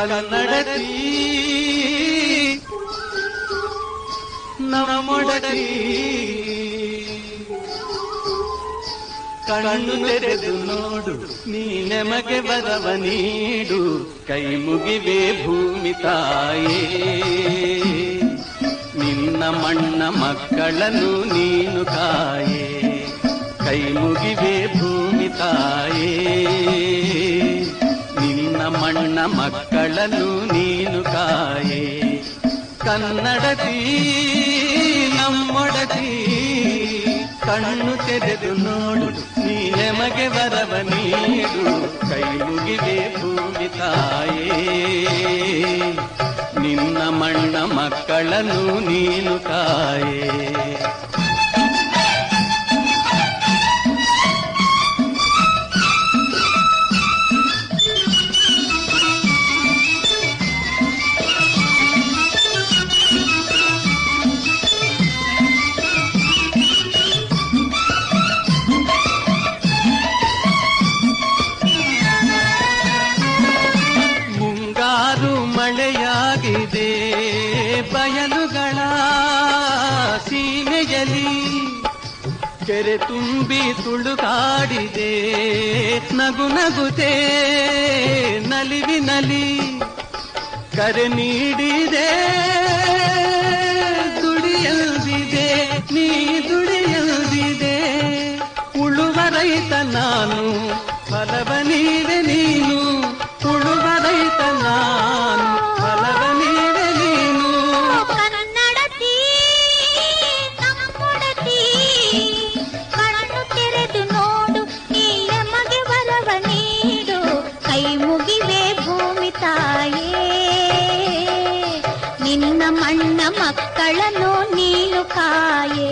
ಕನ್ನಡತಿ ನಮ್ಮೊಡತಿ ಕಣ್ಣು ತೆರೆದು ನೋಡು ನೀ ನಮಗೆ ವರವ ನೀಡು ಕೈ ಮುಗಿವೆ ಭೂಮಿ ತಾಯೇ ನಿನ್ನ ಮಣ್ಣ ಮಕ್ಕಳನ್ನು ನೀನು ಕಾಯೇ ಕೈ ಮುಗಿವೆ ಭೂಮಿ ತಾಯೇ ನಿನ್ನ ಮಣ್ಣ ಮಕ್ಕಳನ್ನು ನೀನು ಕಾಯೇ ಕನ್ನಡತಿ ನಮ್ಮೊಡತಿ ಕಣ್ಣು ತೆರೆದು ನೋಡು ನೀ ನಮಗೆ ವರವ ನೀಡು ಕೈ ಮುಗಿವೆ ಭೂಮಿ ತಾಯೇ ನಿನ್ನ ಮಣ್ಣ ಮಕ್ಕಳನ್ನು ನೀನು ಕಾಯೇ ಮಳೆಯಾಗಿದೆ ಬಯಲುಗಳ ಸೀಮೆಯಲ್ಲಿ ಕೆರೆ ತುಂಬಿ ತುಳುಕಾಡಿದೆ ನಗು ನಗುತೆ ನಲಿವಿನಲಿ ಕರೆ ನೀಡಿದೆ ದುಡಿಯಲ್ದಿದೆ ನೀ ದುಡಿಯಲ್ದಿದೆ ಉಳುವ ರೈತ ನಾನು ಫಲವ ನೀಡೆ ನೀನು ಉಳುವ ರೈತ ನಾನು ಫಲವ ನೀಡೆ ನೀನು ಕನ್ನಡತಿ ನಮ್ಮೊಡತಿ ಕಣ್ಣು ತೆರೆದು ನೋಡು ನೀ ನಮಗೆ ವರವ ನೀಡು ಕೈ ಮುಗಿವೆ ಭೂಮಿ ತಾಯೇ ನಿನ್ನ ಮಣ್ಣ ಮಕ್ಕಳನ್ನು ನೀನು ಕಾಯೇ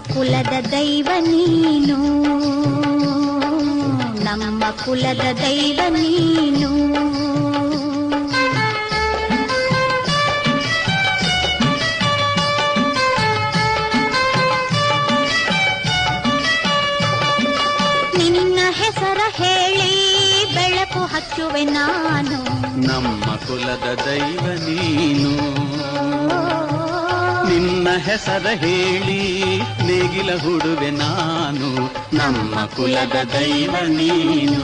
ಕುಲದ ದೈವ ನೀನು ನಮ್ಮ ಕುಲದ ದೈವ ನೀನು ನಿನ್ನ ಹೆಸರ ಹೇಳಿ ಬೆಳಕು ಹಚ್ಚುವೆ ನಾನು ನಮ್ಮ ಕುಲದ ದೈವ ನೀನು ನಿನ್ನ ಹೆಸರ ಹೇಳಿ ನೇಗಿಲ ಹುಡುವೆ ನಾನು ನಮ್ಮ ಕುಲದ ದೈವ ನೀನು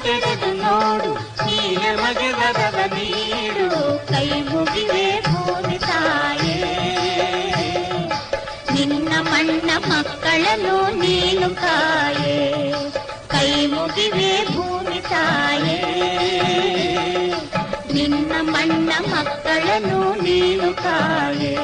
ತೆರೆದು ನೋಡು ನೀ ನಮಗೆ ವರವ ನೀಡು ಕೈ ಮುಗಿವೆ ಭೂಮಿ ತಾಯೇ ನಿನ್ನ ಮಣ್ಣ ಮಕ್ಕಳನ್ನು ನೀನು ಕಾಯೇ ಕೈ ಮುಗಿವೆ ಭೂಮಿ ತಾಯೇ ನಿನ್ನ ಮಣ್ಣ ಮಕ್ಕಳನ್ನು ನೀನು ಕಾಯೇ